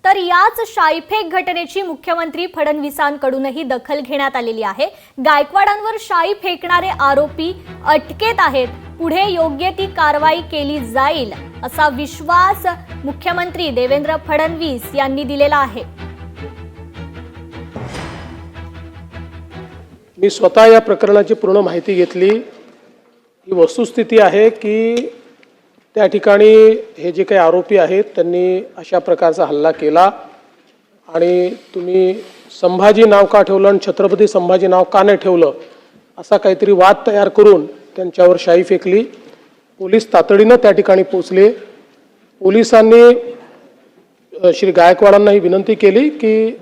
तर याच शाईफेक घटनेची मुख्यमंत्री फडणवीसांकडूनही दखल घेण्यात आलेली आहे। गायकवाडांवर शाई फेकणारे आरोपी अटकेत आहेत, पुढे योग्य ती कारवाई केली जाईल असा विश्वास मुख्यमंत्री देवेंद्र फडणवीस यांनी दिलेला आहे। मी स्वतः या प्रकरणाची पूर्ण माहिती घेतली। ही वस्तुस्थिती आहे की त्या ठिकाणी हे जे काही आरोपी आहेत त्यांनी अशा प्रकारचा हल्ला केला आणि तुम्ही संभाजी नाव का ठेवलं आणि छत्रपती संभाजी नाव का नाही ठेवलं असा काहीतरी वाद तयार करून त्यांच्यावर शाई फेकली। पोलीस तातडीनं त्या ठिकाणी पोहोचले। पोलिसांनी श्री गायकवाडांना ही विनंती केली की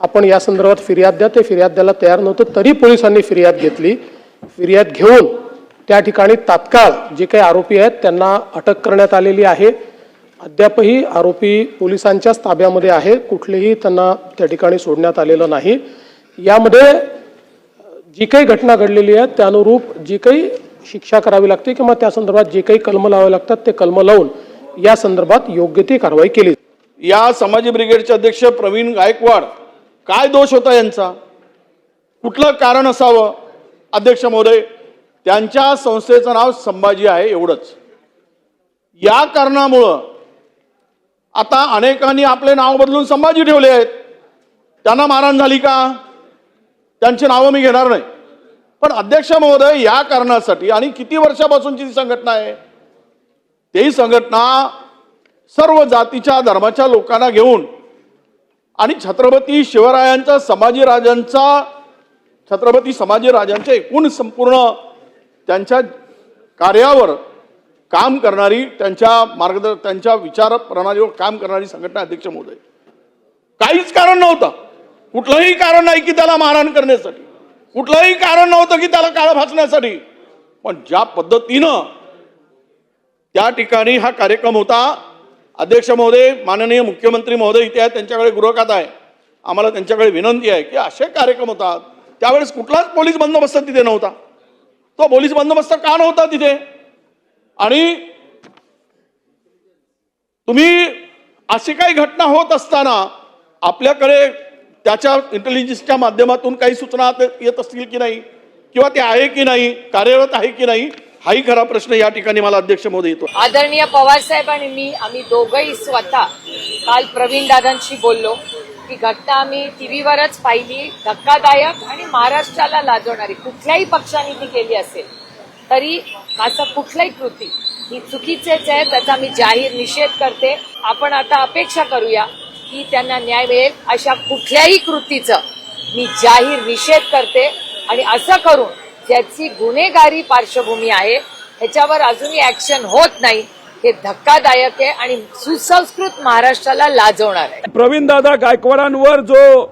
आपण या संदर्भात फिर्याद द्या। ते फिर्याद द्यायला तयार नव्हतं, तरी पोलिसांनी फिर्याद घेतली। फिर्याद घेऊन त्या ठिकाणी तात्काळ जे काही आरोपी आहेत त्यांना अटक करण्यात आलेली आहे। अद्यापही आरोपी पोलिसांच्याच ताब्यामध्ये आहे, कुठलेही त्यांना त्या ठिकाणी सोडण्यात आलेलं नाही। यामध्ये जी काही घटना घडलेली आहे त्यानुरूप जी काही शिक्षा करावी लागते किंवा त्या संदर्भात जे काही कलम लावावे लागतात ते कलम लावून या संदर्भात योग्य ती कारवाई केली। या समाजी ब्रिगेडचे अध्यक्ष प्रवीण गायकवाड, काय दोष होता यांचा, कुठलं कारण असावं? अध्यक्ष महोदय, त्यांच्या संस्थेचं नाव संभाजी आहे एवढंच। या कारणामुळं आता अनेकांनी आपले नाव बदलून संभाजी ठेवले आहेत। त्यांना मारहाण झाली का? त्यांची नावं मी घेणार नाही, पण अध्यक्ष महोदय या कारणासाठी आणि किती वर्षापासूनची संघटना आहे, तेही संघटना सर्व जातीच्या धर्माच्या लोकांना घेऊन आणि छत्रपती शिवरायांचा छत्रपती संभाजीराजांच्या एकूण संपूर्ण त्यांच्या कार्यावर काम करणारी, त्यांच्या विचार प्रणालीवर काम करणारी संघटना। अध्यक्ष महोदय, काहीच कारण नव्हतं, कुठलंही कारण नाही की त्याला मारहाण करण्यासाठी, कुठलंही कारण नव्हतं की त्याला काळं फासण्यासाठी, पण ज्या पद्धतीनं त्या ठिकाणी हा कार्यक्रम होता। अध्यक्ष महोदय, माननीय मुख्यमंत्री महोदय इथे आहेत, त्यांच्याकडे गृहखात आहे, आम्हाला त्यांच्याकडे विनंती आहे की असे कार्यक्रम होतात त्यावेळेस कुठलाच पोलीस बंदोबस्त तिथे नव्हता। तो पोलीस बंदोबस्त का नव्हता तिथे? आणि तुम्ही अशी काही घटना होत असताना आपल्याकडे त्याच्या इंटेलिजन्सच्या माध्यमातून काही सूचना येत असतील की नाही, किंवा ते आहे की नाही, कार्यरत आहे की नाही, हाही खरा प्रश्न या ठिकाणी मला अध्यक्ष महोदय येतो। आदरणीय पवार साहेब आणि मी आम्ही दोघंही स्वतः काल प्रवीण दादांशी बोललो की घटना आम्ही टीव्हीवरच पाहिली, धक्कादायक आणि महाराष्ट्राला लाजवणारी, कुठल्याही पक्षाने ती केली असेल तरी असं कुठलाही कृती ही चुकीचेच आहे, त्याचा मी जाहीर निषेध करते। आपण आता अपेक्षा करूया की त्यांना न्याय मिळेल, अशा कुठल्याही कृतीचं मी जाहीर निषेध करते आणि असं करून ज्याची गुन्हेगारी पार्श्वभूमी आहे ह्याच्यावर अजूनही ऍक्शन होत नाही, हे धक्कादायक आहे आणि सुसंस्कृत महाराष्ट्राला लाजवणार आहे। प्रवीण दादा गायकवाडांवर जो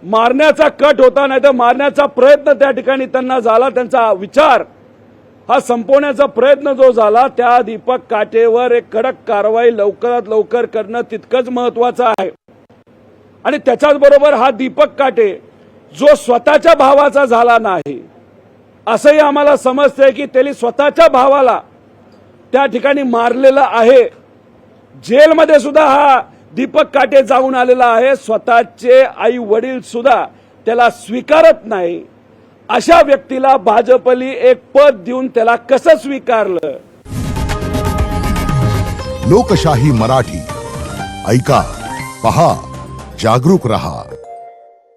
मारण्याचा कट होता, नाही तर मारण्याचा प्रयत्न त्या ठिकाणी त्यांना झाला, त्यांचा विचार हा संपवण्याचा प्रयत्न जो झाला, त्या दीपक काटेवर एक कडक कारवाई लवकरात लवकर करणं तितकंच महत्वाचं आहे। आणि त्याच्याच बरोबर हा दीपक काटे जो स्वतःच्या भावाचा झाला नाही असंही आम्हाला समजतंय की त्यांनी स्वतःच्या भावाला त्या ठिकाणी मारलेलं आहे। जेलमध्ये सुद्धा हा दीपक काटे जाऊन आलेला आहे, स्वतःचे आई वडील सुद्धा त्याला स्वीकारत नाही। अशा व्यक्तीला भाजपली एक पद देऊन त्याला कसं स्वीकारलं? लोकशाही मराठी ऐका, पहा, जागरूक रहा।